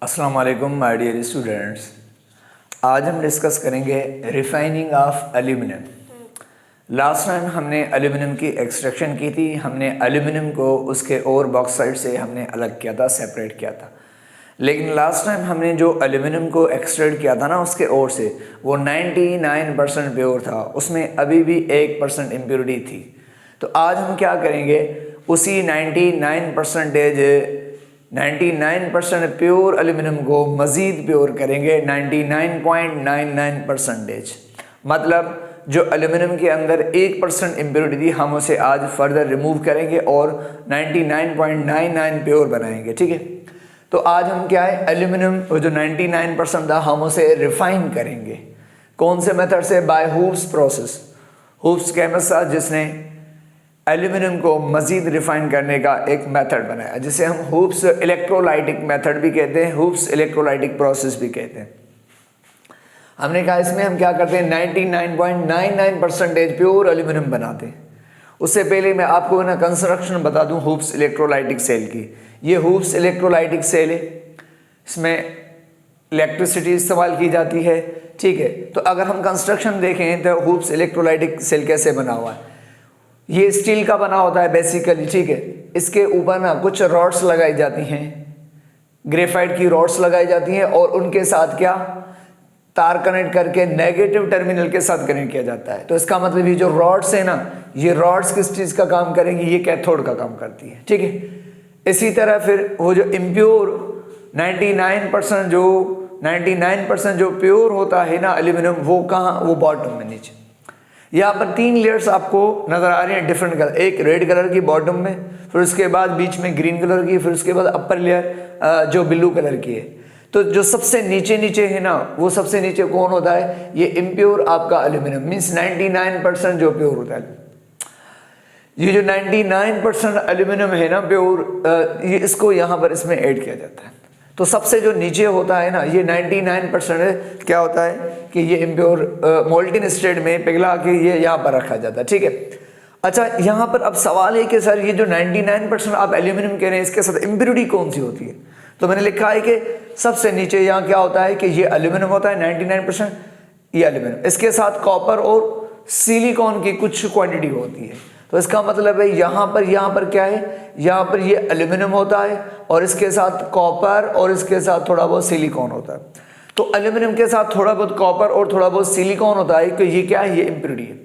अस्सलाम वालेकुम my dear students. आज हम डिस्कस करेंगे refining of aluminium. Last time हमने एल्यूमिनियम की एक्सट्रैक्शन की थी। हमने एल्यूमिनियम को उसके और बॉक्साइट से हमने अलग किया था, सेपरेट किया था। लेकिन लास्ट टाइम हमने जो एल्यूमिनियम को एक्सट्रैक्ट किया था ना उसके और से, वो 99% प्योर था, उसमें अभी भी 1% इम्प्योरिटी थी। तो आज हम क्या करेंगे, उसी 99% प्योर एल्यूमिनियम को मज़ीद प्योर करेंगे 99.99%। मतलब जो एल्यूमिनियम के अंदर 1% इम्प्योरिटी थी, हम उसे आज फर्दर रिमूव करेंगे और 99.99 प्योर बनाएंगे। ठीक है, तो आज हम क्या है, एल्यूमिनियम जो 99% था हम उसे रिफाइन करेंगे। कौन से मेथड से? By Hoopes process. Hoopes chemist था जिसने एल्यूमिनियम को मज़ीद रिफाइन करने का एक मेथड बनाया, जिसे हम हुप्स इलेक्ट्रोलाइटिक मेथड भी कहते हैं, हुप्स इलेक्ट्रोलाइटिक प्रोसेस भी कहते हैं। हमने कहा इसमें हम क्या करते हैं, 99.99% प्योर एल्यूमिनियम बनाते हैं। उससे पहले मैं आपको ना कंस्ट्रक्शन बता दूं हुप्स इलेक्ट्रोलाइटिक सेल की। ये हुप्स इलेक्ट्रोलाइटिक सेल है, इसमें इलेक्ट्रिसिटी इस्तेमाल की जाती है। ठीक है, तो अगर हम कंस्ट्रक्शन देखें तो हुप्स इलेक्ट्रोलाइटिक सेल कैसे बना हुआ है। ये स्टील का बना होता है बेसिकली। ठीक है, इसके ऊपर ना कुछ रॉड्स लगाई जाती हैं, ग्रेफाइट की रॉड्स लगाई जाती हैं, और उनके साथ क्या तार कनेक्ट करके नेगेटिव टर्मिनल के साथ कनेक्ट किया जाता है। तो इसका मतलब ये जो रॉड्स है ना, ये रॉड्स किस चीज़ का काम करेंगी, ये कैथोड का काम करती है। ठीक है, इसी तरह फिर वो जो इम्प्योर 99% जो प्योर होता है ना एल्यूमिनियम, वो कहाँ, वो बॉटम में नीचे। यहाँ पर 3 लेयर्स आपको नज़र आ रही हैं डिफरेंट कलर। एक रेड कलर की बॉटम में, फिर उसके बाद बीच में ग्रीन कलर की, फिर उसके बाद अपर लेयर जो ब्लू कलर की है। तो जो सबसे नीचे है ना, वो सबसे नीचे कौन होता है, ये इम्प्योर आपका एल्यूमिनियम, मीन्स 99% जो प्योर होता है। ये जो 99% एल्यूमिनियम है ना प्योर, ये इसको यहाँ पर इसमें ऐड किया जाता है। तो सबसे जो नीचे होता है ना, ये 99% क्या होता है कि ये इम्प्योर मोल्टन स्टेट में पिघला के ये यहाँ पर रखा जाता है। ठीक है, अच्छा यहाँ पर अब सवाल है कि सर ये जो 99% आप एल्यूमिनियम कह रहे हैं, इसके साथ इम्प्योरिटी कौन सी होती है। तो मैंने लिखा है कि सबसे नीचे यहाँ क्या होता है कि ये एल्यूमिनियम होता है 99%, ये एल्यूमिनियम, इसके साथ कॉपर और सिलिकॉन की कुछ क्वांटिटी होती है। तो इसका मतलब है यहाँ पर क्या है, यहाँ पर ये एल्यूमिनियम होता है और इसके साथ कॉपर और इसके साथ थोड़ा बहुत सिलिकॉन होता है। तो एल्यूमिनियम के साथ थोड़ा बहुत कॉपर और थोड़ा बहुत सिलिकॉन होता है, कि ये क्या है, ये इम्प्योरिटी है।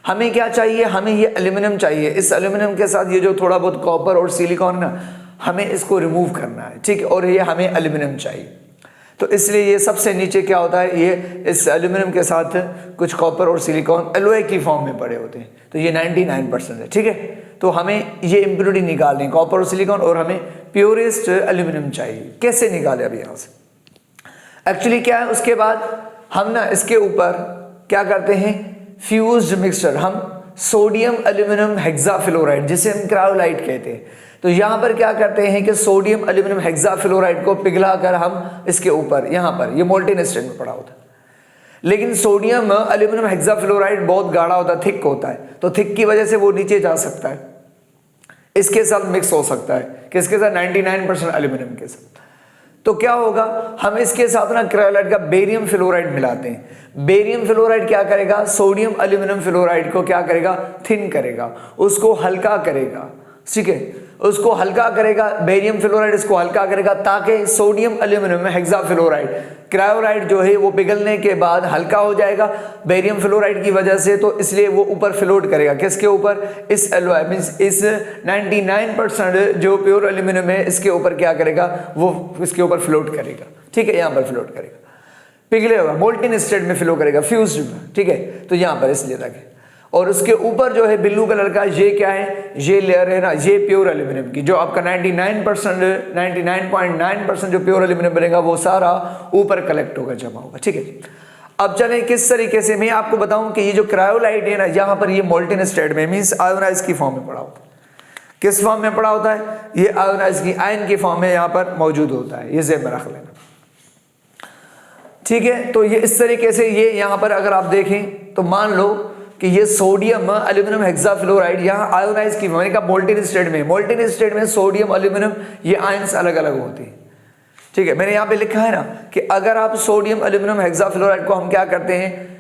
हमें क्या चाहिए, हमें ये एल्यूमिनियम चाहिए। इस एल्यूमिनियम के साथ ये जो थोड़ा बहुत कॉपर और सिलिकॉन ना, हमें इसको रिमूव करना है। ठीक है, और ये हमें एल्यूमिनियम चाहिए। तो इसलिए ये सबसे नीचे क्या होता है, ये इस एल्यूमिनियम के साथ कुछ कॉपर और सिलिकॉन एलॉय की फॉर्म में पड़े होते हैं। तो ये 99% है। ठीक है, तो हमें ये इम्प्योरिटी निकालनी है, कॉपर और सिलिकॉन, और हमें प्योरेस्ट एल्यूमिनियम चाहिए। कैसे निकाले अभी यहाँ से, एक्चुअली क्या है, उसके बाद हम ना इसके ऊपर क्या करते हैं, फ्यूज्ड मिक्सचर, हम सोडियम एल्यूमिनियम हेक्साफ्लोराइड, जिसे हम क्रायोलाइट कहते हैं। तो यहाँ पर क्या करते हैं कि सोडियम एल्यूमिनियम हेक्साफ्लोराइड को पिघलाकर हम इसके ऊपर, यहाँ पर ये मोल्टन स्टेट में पड़ा होता है। लेकिन सोडियम एल्यूमिनियम हेक्साफ्लोराइड बहुत गाढ़ा होता है, थिक होता है। तो थिक की वजह से वो नीचे जा सकता है, इसके साथ मिक्स हो सकता है, किसके साथ, 99% एल्यूमिनियम के साथ। तो क्या होगा, हम इसके साथ ना क्रायोलाइट का बेरियम फ्लोराइड मिलाते हैं। बेरियम फ्लोराइड क्या करेगा, सोडियम एल्यूमिनियम फ्लोराइड को क्या करेगा, थिन करेगा, उसको हल्का करेगा। ठीक है, उसको हल्का करेगा, बेरियम फ्लोराइड इसको हल्का करेगा, ताकि सोडियम एल्यूमिनियम हेक्साफ्लोराइड क्रायोलाइट जो है वो पिघलने के बाद हल्का हो जाएगा बेरियम फ्लोराइड की वजह से। तो इसलिए वो ऊपर फ्लोट करेगा, किसके ऊपर, इस एलॉय मींस इस 99% जो प्योर एल्यूमिनियम है, इसके ऊपर क्या करेगा, वो इसके ऊपर फ्लोट करेगा। ठीक है, यहाँ पर फ्लोट करेगा, पिघलेगा, मोल्टन स्टेट में फ्लो करेगा, फ्यूज्ड में। ठीक है, तो यहाँ पर इसलिए रखें। और उसके ऊपर जो है ब्लू कलर का, ये क्या है, ये लेयर है ना, ये प्योर एल्यूमिनियम की, जो आपका 99.9% जो प्योर एल्यूमिनियम बनेगा, वो सारा ऊपर कलेक्ट होगा, जमा होगा। ठीक है, अब चलें किस तरीके से, मैं आपको बताऊं कि ये जो क्रायोलाइट है ना, यहाँ पर ये मोल्टन स्टेट में, मीन्स आयोनाइज की फॉर्म में पड़ा होता है। किस फॉर्म में पड़ा होता है, ये आयोनाइज की, आयन की फॉर्म में यहाँ पर मौजूद होता है। ये ज़हन में रख लेना। ठीक है, तो ये इस तरीके से, ये यहाँ पर अगर आप देखें तो मान लो कि ये सोडियम एल्यूमिनियम हेक्साफ्लोराइड यहाँ आयोनाइज की, मैंने कहा मोल्टन स्टेट में, मोल्टन स्टेट में सोडियम एल्यूमिनियम ये आयंस अलग अलग होते हैं। ठीक है, मैंने यहाँ पे लिखा है ना कि अगर आप सोडियम एल्यूमिनियम हेक्साफ्लोराइड को हम क्या करते हैं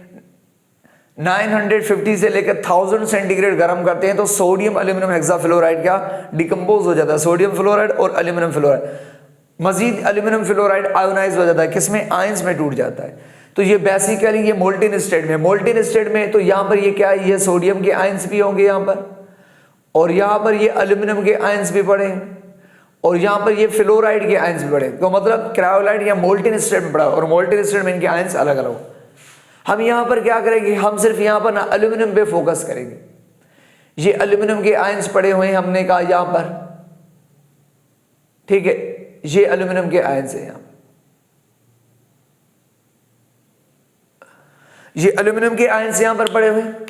950 से लेकर 1000 सेंटीग्रेड गर्म करते हैं तो सोडियम एल्यूमिनियम हेक्साफ्लोराइड क्या डिकम्पोज हो जाता है, सोडियम फ्लोराइड और एल्यूमिनियम फ्लोराइड। मजीद एल्यूमिनियम फ्लोराइड आयोनाइज हो जाता है, किसमें, आयंस में टूट जाता है। तो ये बेसिकली ये मोल्टेन स्टेट में, मोल्टेन स्टेट में तो यहाँ पर ये क्या है, ये सोडियम के आयंस भी होंगे यहाँ पर, और यहाँ पर ये एल्यूमिनियम के आयंस भी पड़े, और यहाँ पर ये फ्लोराइड के आयंस भी पड़े। तो मतलब क्रायोलाइट या मोल्टेन स्टेट में पड़ा, और मोल्टेन स्टेट में इनके आयंस अलग अलग हो। हम यहाँ पर क्या करेंगे, हम सिर्फ यहाँ पर ना एल्यूमिनियम पे फोकस करेंगे। ये एल्यूमिनियम के आयंस पड़े हुए हैं, हमने कहा यहाँ पर, ठीक है, ये एल्यूमिनियम के आयंस है यहाँ, ये एल्यूमिनियम के आयंस यहाँ पर पड़े हुए हैं।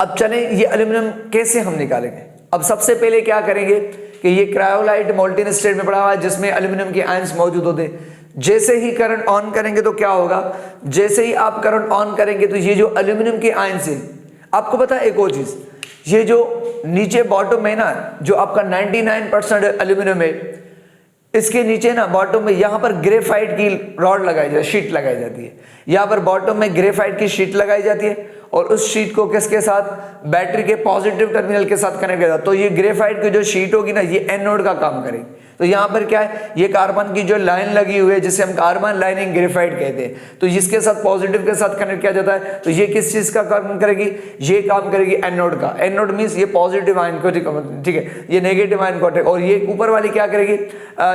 अब चलें ये एल्यूमिनियम कैसे हम निकालेंगे। अब सबसे पहले क्या करेंगे कि ये क्रायोलाइट मोल्टेन स्टेट में पड़ा हुआ है जिसमें एल्यूमिनियम के आयंस मौजूद होते हैं। जैसे ही करंट ऑन करेंगे तो क्या होगा, जैसे ही आप करंट ऑन करेंगे तो ये जो एल्यूमिनियम के आयंस है, आपको पता है एक और चीज, ये जो नीचे बॉटम में ना जो आपका 99% एल्यूमिनियम है, इसके नीचे ना बॉटम में यहाँ पर ग्रेफाइट की रॉड लगाई जाती है, शीट लगाई जाती है। यहाँ पर बॉटम में ग्रेफाइट की शीट लगाई जाती है और उस शीट को किसके साथ, बैटरी के पॉजिटिव टर्मिनल के साथ कनेक्ट किया जाता है। तो ये ग्रेफाइट की जो शीट होगी ना, ये एनोड का काम करेगी। तो यहाँ पर क्या है, ये कार्बन की जो लाइन लगी हुई है जिसे हम कार्बन लाइनिंग ग्रेफाइट कहते हैं, तो इसके साथ पॉजिटिव के साथ कनेक्ट किया जाता है। तो ये किस चीज का काम करेगी, ये काम करेगी एनोड का। एनोड मींस ये पॉजिटिव आयन को, ठीक है, ये नेगेटिव आयन को, और ये ऊपर वाली क्या करेगी,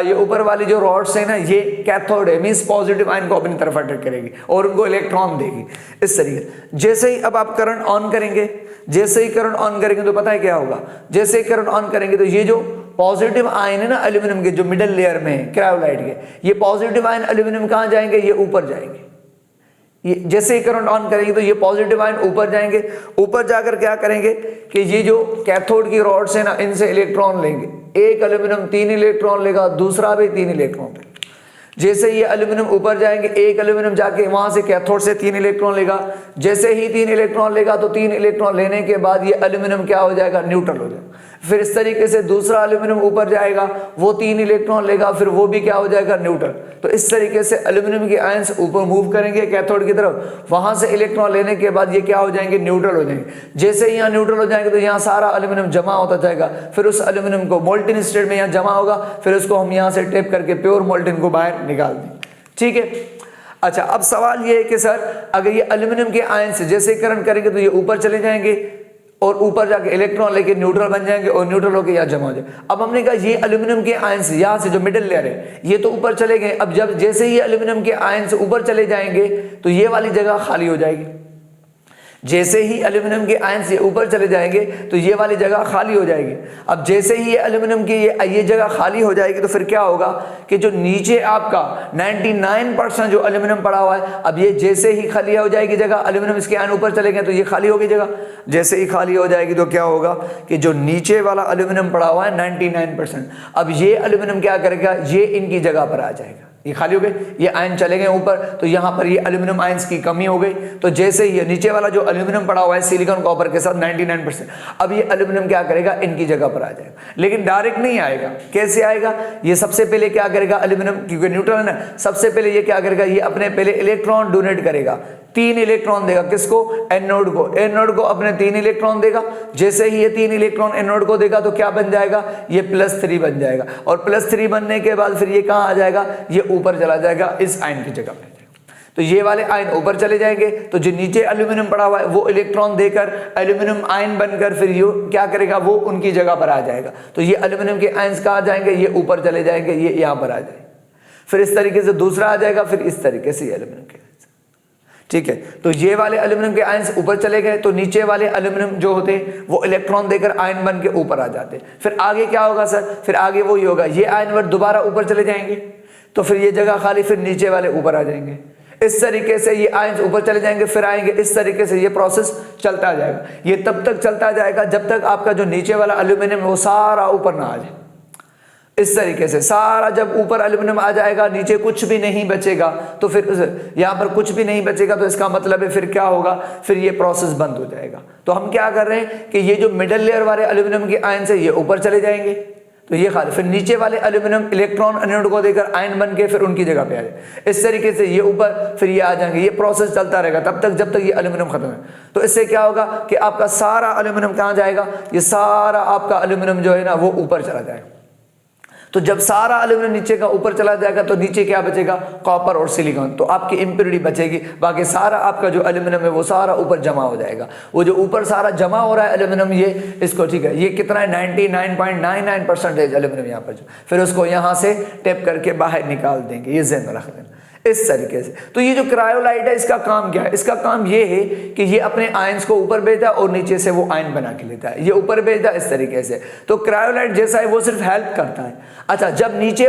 ये ऊपर वाली जो रॉड्स है ना, ये कैथोड है, मींस पॉजिटिव आयन को अपनी तरफ अट्रैक्ट करेगी और उनको इलेक्ट्रॉन देगी। इस तरीके जैसे ही अब आप करंट ऑन करेंगे, जैसे ही करंट ऑन करेंगे तो पता है क्या होगा, जैसे ही करंट ऑन करेंगे तो ये जो पॉजिटिव आयन है ना एल्यूमिनियम के, जो मिडिल लेयर में है क्रायोलाइट के, ये पॉजिटिव आयन एल्यूमिनियम कहां जाएंगे, ये ऊपर जाएंगे। ये जैसे ही करंट ऑन करेंगे तो ये पॉजिटिव आयन ऊपर जाएंगे। ऊपर जाकर क्या करेंगे कि ये जो कैथोड की रॉड्स है ना, इनसे इलेक्ट्रॉन लेंगे। एक एल्यूमिनियम 3 इलेक्ट्रॉन लेगा, दूसरा भी 3 इलेक्ट्रॉन लेगा। जैसे ये एल्यूमिनियम ऊपर जाएंगे, एक एल्यूमिनियम जाके वहां से कैथोड से 3 इलेक्ट्रॉन लेगा। जैसे ही 3 इलेक्ट्रॉन लेगा तो 3 इलेक्ट्रॉन लेने के बाद ये एल्यूमिनियम क्या हो जाएगा, न्यूट्रल हो जाएगा। फिर इस तरीके से दूसरा एल्यूमिनियम ऊपर जाएगा, वो 3 इलेक्ट्रॉन लेगा, फिर वो भी क्या हो जाएगा, न्यूट्रल। तो इस तरीके से एल्यूमिनियम के आयंस ऊपर मूव करेंगे कैथोड की तरफ, वहां से इलेक्ट्रॉन लेने के बाद ये क्या हो जाएंगे, न्यूट्रल हो जाएंगे। जैसे ही यहाँ न्यूट्रल हो जाएंगे तो यहाँ सारा एल्यूमिनियम जमा होता जाएगा। फिर उस एल्यूमिनियम को मोल्टेन स्टेट में यहाँ जमा होगा, फिर उसको हम यहाँ से टेप करके प्योर मोल्टेन को बाहर निकाल देंगे। ठीक है, अच्छा अब सवाल ये है कि सर अगर ये एल्यूमिनियम के आयंस जैसे करंट करेंगे तो ये ऊपर चले जाएंगे और ऊपर जाके इलेक्ट्रॉन लेके न्यूट्रल बन जाएंगे और न्यूट्रल होकर यहाँ जमा हो जाए। अब हमने कहा ये एल्यूमिनियम के आयंस यहाँ से जो मिडिल लेयर है ये तो ऊपर चले गए। अब जब जैसे ही एल्यूमिनियम के आयंस ऊपर चले जाएंगे तो ये वाली जगह खाली हो जाएगी। जैसे ही एल्यूमिनियम के आयंस ये ऊपर चले जाएंगे तो ये वाली जगह खाली हो जाएगी। अब जैसे ही ये एल्यूमिनियम की ये जगह खाली हो जाएगी तो फिर क्या होगा कि जो नीचे आपका 99% जो एल्यूमिनियम पड़ा हुआ है, अब ये जैसे ही खाली हो जाएगी जगह, एल्यूमिनियम इसके आयन ऊपर चले गए तो ये खाली होगी जगह। जैसे ही खाली हो जाएगी तो क्या होगा कि जो नीचे वाला एल्यूमिनियम पड़ा हुआ है 99%, अब ये एल्यूमिनियम क्या करेगा, ये इनकी जगह पर आ जाएगा। ये खाली हो गए, ये आयन चले गए ऊपर, तो यहाँ पर ये एल्यूमिनियम आयंस की कमी हो गई। तो जैसे ही नीचे वाला जो एल्यूमिनियम पड़ा हुआ है सिलिकॉन कॉपर के साथ 99%, अब ये एल्यूमिनियम क्या करेगा, इनकी जगह पर आ जाएगा। लेकिन डायरेक्ट नहीं आएगा। कैसे आएगा, ये सबसे पहले क्या करेगा एल्यूमिनियम, क्योंकि न्यूट्रल है ना, सबसे पहले ये क्या करेगा, ये अपने पहले इलेक्ट्रॉन डोनेट करेगा। 3 इलेक्ट्रॉन देगा, किसको, एनोड को। एनोड को अपने 3 इलेक्ट्रॉन देगा। जैसे ही ये 3 इलेक्ट्रॉन एनोड को देगा तो क्या बन जाएगा, ये +3 बन जाएगा। और +3 बनने के बाद फिर ये कहाँ आ जाएगा, ये ऊपर चला जाएगा, इस आयन की जगह पे। तो ये वाले आयन ऊपर चले जाएंगे, तो जो नीचे एल्यूमिनियम पड़ा हुआ है वो इलेक्ट्रॉन देकर एल्यूमिनियम आयन बनकर फिर ये क्या करेगा, वो उनकी जगह पर आ जाएगा। तो ये एल्यूमिनियम के आयंस कहाँ जाएंगे, ये ऊपर चले जाएंगे, ये यहाँ पर आ जाएंगे। फिर इस तरीके से दूसरा आ जाएगा, फिर इस तरीके से एल्यूमिनियम के। ठीक है, तो ये वाले एल्यूमिनियम के आयंस ऊपर चले गए, तो नीचे वाले एल्यूमिनियम जो होते हैं वो इलेक्ट्रॉन देकर आयन बन के ऊपर आ जाते हैं। फिर आगे क्या होगा सर, फिर आगे वो ही होगा, ये आयन वर्ग दोबारा ऊपर चले जाएंगे, तो फिर ये जगह खाली, फिर नीचे वाले ऊपर आ जाएंगे। इस तरीके से ये आयंस ऊपर चले जाएंगे, फिर आएंगे, इस तरीके से ये प्रोसेस चलता जाएगा। ये तब तक चलता जाएगा जब तक आपका जो नीचे वाला एल्यूमिनियम है वो सारा ऊपर ना आ जाए। इस तरीके से सारा जब ऊपर एल्यूमिनियम आ जाएगा, नीचे कुछ भी नहीं बचेगा, तो फिर यहाँ पर कुछ भी नहीं बचेगा, तो इसका मतलब है फिर क्या होगा, फिर ये प्रोसेस बंद हो जाएगा। तो हम क्या कर रहे हैं कि ये जो मिडिल लेयर वाले एल्यूमिनियम के आयन से ये ऊपर चले जाएंगे, तो ये खाली, फिर नीचे वाले एल्यूमिनियम इलेक्ट्रॉन एनोड को देकर आयन बन के फिर उनकी जगह पे आ जाए। इस तरीके से ये ऊपर फिर ये आ जाएंगे, ये प्रोसेस चलता रहेगा तब तक जब तक ये एल्यूमिनियम खत्म है। तो इससे क्या होगा कि आपका सारा एल्यूमिनियम कहाँ जाएगा, ये सारा आपका एल्यूमिनियम जो है ना वो ऊपर चला जाएगा। तो जब सारा एल्यूमिनियम नीचे का ऊपर चला जाएगा तो नीचे क्या बचेगा, कॉपर और सिलिकॉन, तो आपकी इम्प्योरिटी बचेगी। बाकी सारा आपका जो एल्यूमिनियम है वो सारा ऊपर जमा हो जाएगा। वो जो ऊपर सारा जमा हो रहा है एल्यूमिनियम, ये इसको ठीक है, ये कितना है 99.99% एल्यूमिनियम यहाँ पर जो, फिर उसको यहाँ से टेप करके बाहर निकाल देंगे, ये ज़हन में रख देना इस तरीके से। तो ये जो क्रायोलाइट है इसका काम क्या है, इसका काम ये है कि ये अपने आयंस को ऊपर भेजता है और नीचे से वो आयन बना के लेता है, ये ऊपर भेजता है इस तरीके से। तो क्रायोलाइट जैसा है वो सिर्फ हेल्प करता है। अच्छा, जब नीचे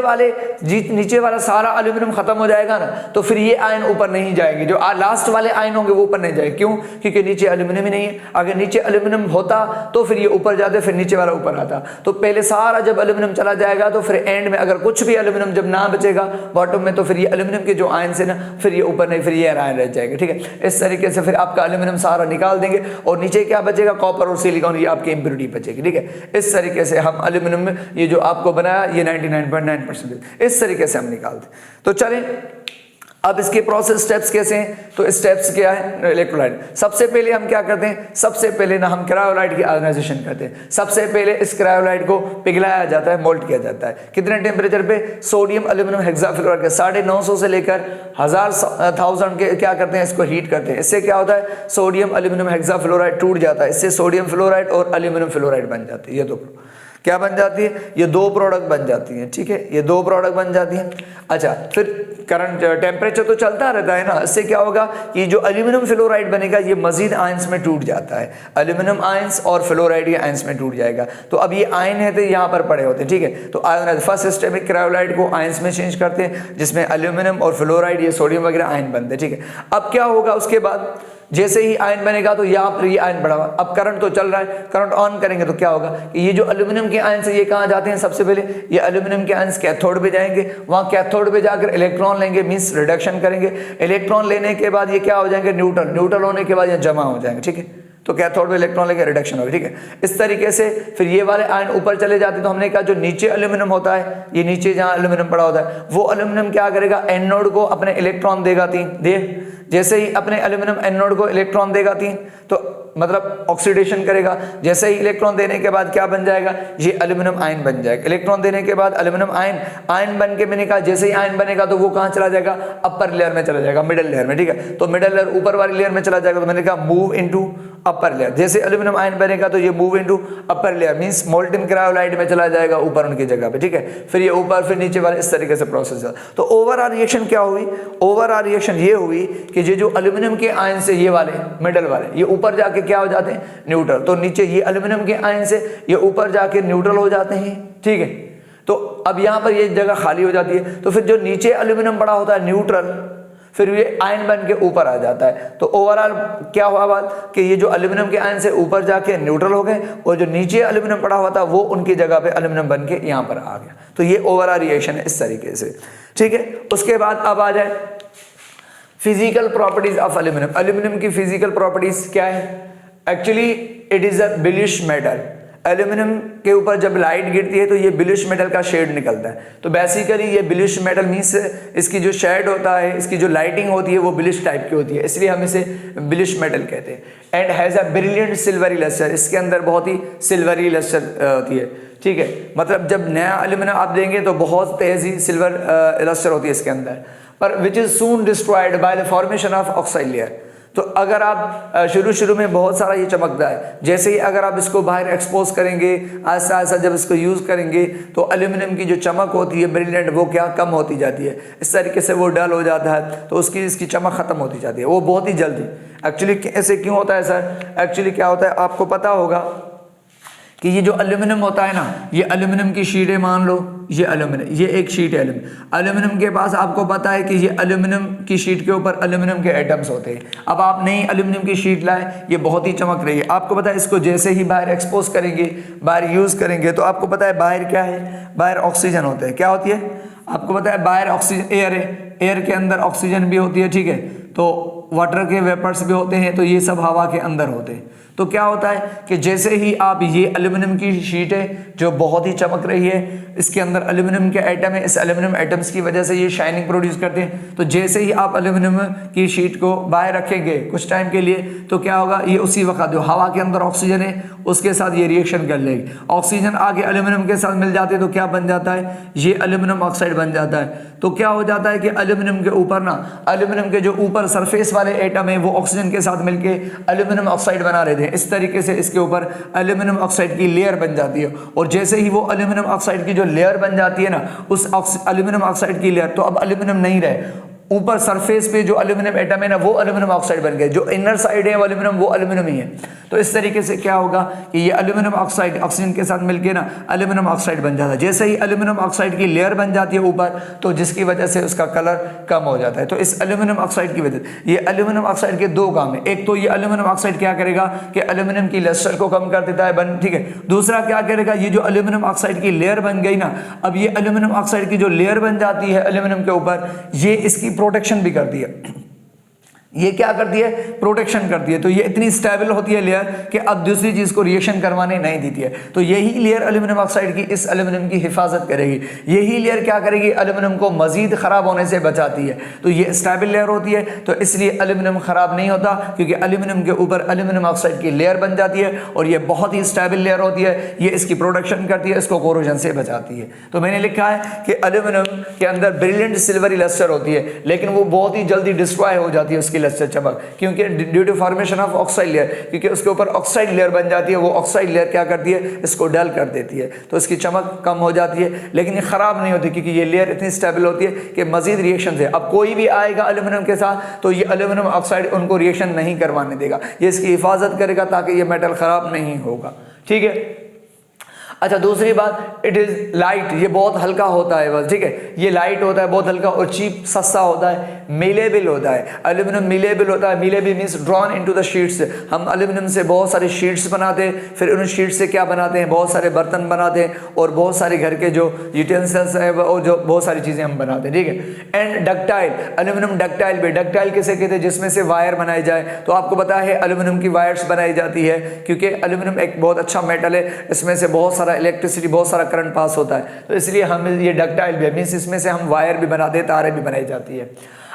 वाला सारा एल्यूमिनियम खत्म हो जाएगा ना, तो फिर ये आयन ऊपर नहीं जाएंगे, जो लास्ट वाले आयन होंगे वो ऊपर नहीं जाएंगे। क्यों? क्योंकि नीचे एल्यूमिनियम ही नहीं है। अगर नीचे एल्यूमिनियम होता तो फिर ये ऊपर जाते, फिर नीचे वाला ऊपर आता। तो पहले सारा जब एल्यूमिनियम चला जाएगा तो फिर एंड में अगर कुछ भी एल्यूमिनियम जब ना बचेगा बॉटम में, तो फिर ये एल्यूमिनियम के जो आयन से ना फिर ये ऊपर नहीं, फिर ये आयन रह जाएंगे। ठीक है, इस तरीके से फिर आपका एल्यूमिनियम सारा निकाल देंगे और नीचे क्या बचेगा, कॉपर और सिलिकॉन, ये आपकी इम्प्योरिटी बचेगी। ठीक है, इस तरीके से हम एल्यूमिनियम में ये जो आपको बनाया ये 99.9% इस तरीके से हम निकालते। तो चलें अब इसके प्रोसेस स्टेप्स कैसे हैं, तो स्टेप्स क्या है इलेक्ट्रोलाइट। सबसे पहले हम क्या करते हैं, सबसे पहले ना हम क्रायोलाइट की आयोनाइजेशन करते हैं। सबसे पहले इस क्रायोलाइट को पिघलाया जाता है, मोल्ट किया जाता है। कितने टेम्परेचर पे, सोडियम एल्यूमिनियम हेक्साफ्लोराइड के 950 से लेकर 1000 के क्या करते हैं, इसको हीट करते हैं। इससे क्या होता है, सोडियम एल्यूमिनियम हेक्साफ्लोराइड टूट जाता है, इससे सोडियम फ्लोराइड और एल्यूमिनियम फ्लोराइड बन जाती है। ये दो क्या बन जाती है, ये दो प्रोडक्ट बन जाती हैं। ठीक है, ये दो प्रोडक्ट बन जाती हैं। अच्छा, फिर करंट टेम्परेचर तो चलता रहता है ना, इससे क्या होगा कि जो एल्यूमिनियम फ्लोराइड बनेगा ये मजीद आयंस में टूट जाता है, एल्यूमिनियम आयंस और फ्लोराइड के आयंस में टूट जाएगा। तो अब ये आयन है तो यहाँ पर पड़े होते हैं। ठीक है, तो आयन फर्स्ट स्टेप में क्रायोलाइट को आयंस में चेंज करते हैं, जिसमें एल्यूमिनियम और फ्लोराइड ये सोडियम वगैरह आयन बनते हैं। ठीक है, अब क्या होगा, उसके बाद जैसे ही आयन बनेगा तो यहाँ पर ये आयन बढ़ा हुआ, अब करंट तो चल रहा है, करंट ऑन करेंगे तो क्या होगा कि ये जो एल्यूमिनियम के आयन से ये कहाँ जाते हैं, सबसे पहले ये एल्यूमिनियम के आयन कैथोड पे जाएंगे, वहाँ कैथोड पे जाकर इलेक्ट्रॉन लेंगे, मींस रिडक्शन करेंगे। इलेक्ट्रॉन लेने के बाद ये क्या हो जाएंगे, न्यूट्रल, न्यूट्रल होने के बाद ये जमा हो जाएंगे। ठीक है, तो कैथोड में इलेक्ट्रॉन लेके रिडक्शन होगी। ठीक है, इस तरीके से फिर ये वाले आयन ऊपर चले जाते हैं। तो हमने कहा जो नीचे एल्यूमिनियम होता है, ये नीचे जहाँ एल्यूमिनियम पड़ा होता है, वो एल्यूमिनियम क्या करेगा, एनोड को अपने इलेक्ट्रॉन देगा 3 जैसे ही अपने एल्यूमिनियम एनोड को इलेक्ट्रॉन देगा 3 तो मतलब ऑक्सीडेशन करेगा। जैसे ही इलेक्ट्रॉन देने के बाद क्या बन जाएगा, ये एल्यूमिनियम आयन बन जाएगा। इलेक्ट्रॉन देने के बाद एल्यूमिनियम आयन बन के मैंने कहा जैसे ही आयन बनेगा तो वो कहाँ चला जाएगा, अपर लेयर में चला जाएगा, मिडिल लेयर में। ठीक है, तो मिडिल लेयर ऊपर वाली लेयर में चला जाएगा। तो मैंने कहा मूव इनटू अपर लेयर, जैसे एल्यूमिनियम आयन बनेगा तो ये move into upper layer, means molten cryolite में चला जाएगा ऊपर उनकी जगह पे। ठीक है, फिर ये ऊपर फिर नीचे वाले, इस तरीके से प्रोसेस है। तो ओवरऑल रिएक्शन क्या हुई, ओवरऑल रिएक्शन ये हुई कि ये जो एल्यूमिनियम के आयन से ये वाले मिडल वाले ये ऊपर जाके क्या हो जाते हैं, न्यूट्रल। तो नीचे ये एल्यूमिनियम के आयन से ये ऊपर जाके न्यूट्रल हो जाते हैं। ठीक है, तो अब यहाँ पर ये जगह खाली हो जाती है। तो फिर जो नीचे एल्यूमिनियम पड़ा होता है न्यूट्रल, फिर ये आयन बन के ऊपर आ जाता है। तो ओवरऑल क्या हुआ बात कि ये जो एल्यूमिनियम के आयन से ऊपर जाके न्यूट्रल हो गए और जो नीचे एल्यूमिनियम पड़ा हुआ था वो उनकी जगह पे एल्यूमिनियम बन के यहाँ पर आ गया। तो ये ओवरऑल रिएक्शन है इस तरीके से। ठीक है, उसके बाद अब आ जाए physical properties of aluminium. Aluminium की फिजिकल प्रॉपर्टीज क्या है, actually it is a blackish metal. Aluminium के ऊपर जब लाइट गिरती है तो ये ब्लैकिश मेटल का शेड निकलता है। तो बेसिकली ये ब्लैकिश मेटल मींस इसकी जो शेड होता है, इसकी जो लाइटिंग होती है वो ब्लैकिश टाइप की होती है, इसलिए हम इसे ब्लैकिश मेटल कहते हैं। And has a brilliant silvery lustre, इसके अंदर बहुत ही सिल्वरी लस्टर होती है। ठीक है, मतलब जब नया एल्यूमिनियम आप देंगे तो बहुत तेजी सिल्वर लस्टर होती है इसके अंदर, पर which is soon destroyed by the formation of oxide layer. तो अगर आप शुरू में बहुत सारा ये चमकता है, जैसे ही अगर आप इसको बाहर एक्सपोज करेंगे, आहिस्ता आहिस्ता जब इसको यूज़ करेंगे तो एल्यूमिनियम की जो चमक होती है ब्रिलियंट, वो क्या कम होती जाती है। इस तरीके से वो डल हो जाता है, तो इसकी चमक ख़त्म होती जाती है, वो बहुत ही जल्दी। एक्चुअली ऐसे क्यों होता है सर, एक्चुअली क्या होता है आपको पता होगा कि ये जो एल्यूमिनियम होता है ना, ये एल्यूमिनियम की शीट है, मान लो ये एल्यूमिनियम, ये एक शीट है एल्यूमिनियम के पास आपको पता है कि ये एल्यूमिनियम की शीट के ऊपर एल्यूमिनियम के एटम्स होते हैं। अब आप नई एल्यूमिनियम की शीट लाए, ये बहुत ही चमक रही है, आपको पता है इसको जैसे ही बाहर एक्सपोज करेंगे, बाहर यूज़ करेंगे, तो आपको पता है बाहर क्या है, बाहर ऑक्सीजन होता है। क्या होती है आपको पता है, बाहर ऑक्सीजन एयर है, एयर के अंदर ऑक्सीजन भी होती है। ठीक है, तो वाटर के वेपर्स भी होते हैं, तो ये सब हवा के अंदर होते हैं। तो क्या होता है कि जैसे ही आप ये एल्यूमिनियम की शीट है जो बहुत ही चमक रही है, इसके अंदर एल्यूमिनियम के एटम है, इस एल्यूमिनियम एटम्स की वजह से ये शाइनिंग प्रोड्यूस करते हैं। तो जैसे ही आप एल्यूमिनियम की शीट को बाहर रखेंगे कुछ टाइम के लिए, तो क्या होगा, ये उसी वक्त जो हवा के अंदर ऑक्सीजन है उसके साथ ये रिएक्शन कर लेगी। ऑक्सीजन आगे एल्यूमिनियम के साथ मिल जाते हैं तो क्या बन जाता है, ये एल्यूमिनियम ऑक्साइड बन जाता है। तो क्या हो जाता है कि एल्यूमिनियम के ऊपर ना, एल्यूमिनियम के जो ऊपर सरफेस वाले एटम है वो ऑक्सीजन के साथ मिलके एल्यूमिनियम ऑक्साइड बना रहे थे। इस तरीके से इसके ऊपर एल्यूमिनियम ऑक्साइड की लेयर बन जाती है, और जैसे ही वो एल्यूमिनियम ऑक्साइड की जो लेयर बन जाती है ना, उस एल्यूमिनियम ऑक्साइड की लेयर, तो अब एल्यूमिनियम नहीं रहे, ऊपर सरफेस पे जो एल्यूमिनियम एटम है ना वो एल्यूमिनियम ऑक्साइड बन गए, जो इनर साइड है वो एल्यूमिनियम, वो एल्यूमिनियम ही है। तो इस तरीके से क्या होगा कि ये एल्यूमिनियम ऑक्साइड ऑक्सीजन के साथ मिलके ना एल्यूमिनियम ऑक्साइड बन जाता है। जैसे ही एल्यूमिनियम ऑक्साइड की लेयर बन जाती है ऊपर, तो जिसकी वजह से उसका कलर कम हो जाता है। तो इस एल्यूमिनियम ऑक्साइड की वजह से, ये एल्यूमिनियम ऑक्साइड के दो काम है। एक तो ये एल्यूमिनियम ऑक्साइड क्या करेगा कि एल्यूमिनियम की लस्टर को कम कर देता है, ठीक है। दूसरा क्या करेगा, ये जो एल्यूमिनियम ऑक्साइड की लेयर बन गई ना, अब ये एल्यूमिनियम ऑक्साइड की जो लेयर बन जाती है एल्यूमिनियम के ऊपर, ये इसकी प्रोटेक्शन भी करती है। ये क्या करती है, प्रोटेक्शन करती है। तो ये इतनी स्टेबल होती है लेयर कि अब दूसरी चीज को रिएक्शन करवाने नहीं देती है। तो यही लेयर एल्यूमिनियम ऑक्साइड की इस एल्यूमिनियम की हिफाजत करेगी। यही लेयर क्या करेगी, एल्यूमिनियम को मजीद खराब होने से बचाती है। तो ये स्टेबल लेयर होती है, तो इसलिए एल्यूमिनियम खराब नहीं होता, क्योंकि एल्यूमिनियम के ऊपर एल्यूमिनियम ऑक्साइड की लेयर बन जाती है और ये बहुत ही स्टेबल लेयर होती है। ये इसकी प्रोटेक्शन करती है, इसको कोरोजन से बचाती है। तो मैंने लिखा है कि एल्यूमिनियम के अंदर ब्रिलियंट सिल्वरी लस्टर होती है, लेकिन वो बहुत ही जल्दी डिस्ट्रॉय हो जाती है उसकी लस्टर चमक, क्योंकि due to formation of oxide layer, क्योंकि उसके ऊपर ऑक्साइड लेयर बन जाती है। वो ऑक्साइड लेयर क्या करती है, इसको डल कर देती है, तो इसकी चमक कम हो जाती है। लेकिन ये खराब नहीं होती, क्योंकि ये लेयर इतनी स्टेबल होती है कि मजीद रिएक्शन से अब कोई भी आएगा एल्यूमिनियम के साथ, तो ये एल्यूमिनियम ऑक्साइड उनको रिएक्शन नहीं करवाने देगा, ये इसकी हिफाजत करेगा ताकि ये मेटल खराब नहीं होगा, ठीक है। अच्छा, दूसरी बात, इट इज लाइट, ये बहुत हल्का होता है बस, ठीक है। ये लाइट होता है, बहुत हल्का और चीप, सस्ता होता है, मिलेबल होता है। एल्यूमिनियम मिलेबल होता है। Malleable means drawn into the sheets. हम एल्यूमिनियम से बहुत सारी शीट्स बनाते हैं, फिर उन शीट्स से क्या बनाते हैं, बहुत सारे बर्तन बनाते हैं और बहुत सारे घर के जो यूटेंसिल्स है और जो बहुत सारी चीज़ें हम बनाते हैं, ठीक है। एंड डक्टाइल, एल्यूमिनियम डक्टाइल भी, डक्टाइल किसे कहते हैं, जिसमें से वायर बनाई जाए। तो आपको पता है एल्यूमिनियम की वायर्स बनाई जाती है, क्योंकि एल्यूमिनियम एक बहुत अच्छा मेटल है, इसमें से बहुत सारा इलेक्ट्रिसिटी, बहुत सारा करंट पास होता है, तो इसलिए हम ये डक्टाइल भी मींस इसमें से हम वायर भी बनाते हैं, तारें भी बनाई जाती है।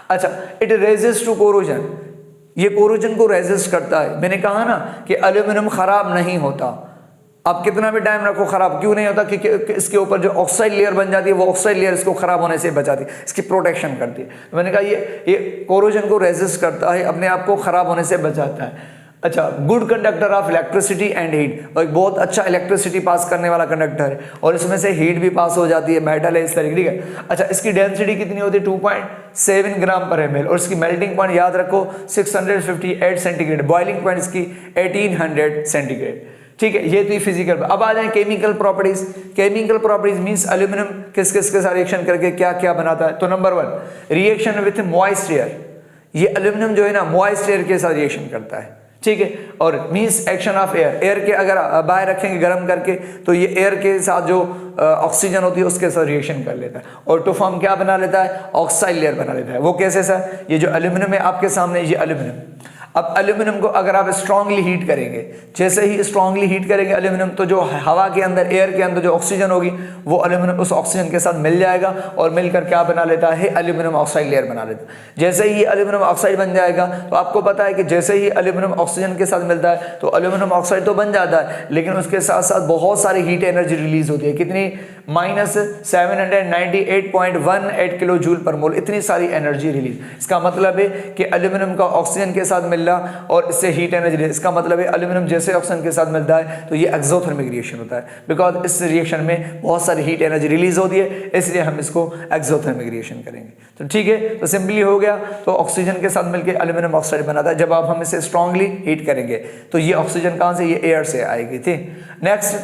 अच्छा, इट रेजिस्ट टू कोरोजन, ये कोरोजन को रेजिस्ट करता है। मैंने कहा ना कि एल्यूमिनियम खराब नहीं होता, आप कितना भी टाइम रखो खराब क्यों नहीं होता, क्योंकि इसके ऊपर जो ऑक्साइड लेयर बन जाती है वो ऑक्साइड लेयर इसको खराब होने से बचाती है, इसकी प्रोटेक्शन करती है। तो मैंने कहा ये कोरोजन को रेजिस्ट करता है, अपने आप को खराब होने से बचाता है। अच्छा, good conductor of electricity and heat, और एक बहुत अच्छा इलेक्ट्रिसिटी पास करने वाला कंडक्टर है, और इसमें से हीट भी पास हो जाती है, मेटल है इस तरीके, ठीक है। अच्छा, इसकी डेंसिटी कितनी होती है, 2.7 ग्राम पर ml, और इसकी मेल्टिंग पॉइंट याद रखो 658 सेंटीग्रेड, बॉइलिंग पॉइंट इसकी 1800 सेंटीग्रेड, ठीक है। ये तो फिजिकल। अब आ जाए chemical properties. Chemical properties means aluminium किस किस के साथ रिएक्शन करके क्या क्या बनाता है। तो number 1, reaction with moist air, ये एल्यूमिनियम जो है ना मॉइस्ट एयर के साथ रिएक्शन करता है, ठीक है। और means action of air, air के अगर बाहर रखेंगे गर्म करके, तो ये एयर के साथ जो ऑक्सीजन होती है उसके साथ रिएक्शन कर लेता है, और टू फॉर्म क्या बना लेता है, ऑक्साइड लेयर बना लेता है। वो कैसे सर, ये जो एल्यूमिनियम है आपके सामने, ये एल्यूमिनियम, अब एल्यूमिनियम को अगर आप स्ट्रांगली हीट करेंगे, जैसे ही स्ट्रांगली हीट करेंगे एल्यूमिनियम, तो जो हवा के अंदर, एयर के अंदर जो ऑक्सीजन होगी वो एल्यूमिनियम उस ऑक्सीजन के साथ मिल जाएगा और मिलकर क्या बना लेता है, एल्यूमिनियम ऑक्साइड लेयर बना लेता है। जैसे ही एल्यूमिनियम ऑक्साइड बन जाएगा, तो आपको पता है कि जैसे ही एल्यूमिनियम ऑक्सीजन के साथ मिलता है तो एल्यूमिनियम ऑक्साइड तो बन जाता है, लेकिन उसके साथ साथ बहुत सारी हीट एनर्जी रिलीज होती है। कितनी, -798.18 किलो जूल पर मोल, इतनी सारी एनर्जी रिलीज। इसका मतलब है कि एल्यूमिनियम का ऑक्सीजन के साथ मिलना और इससे हीट एनर्जी, इसका मतलब है एल्यूमिनियम जैसे ऑक्सीजन के साथ मिलता है तो ये एक्सोथर्मिक रिएक्शन होता है, बिकॉज इस रिएक्शन में बहुत सारी हीट एनर्जी रिलीज होती है, इसलिए हम इसको एक्सोथर्मिक रिएक्शन करेंगे। तो ठीक है, तो सिंपली हो गया। तो ऑक्सीजन के साथ मिलकर एल्यूमिनियम ऑक्साइड बनाता है। जब आप हम इसे स्ट्रांगली हीट करेंगे तो ये ऑक्सीजन कहाँ से, ये एयर से आएगी थी। नेक्स्ट,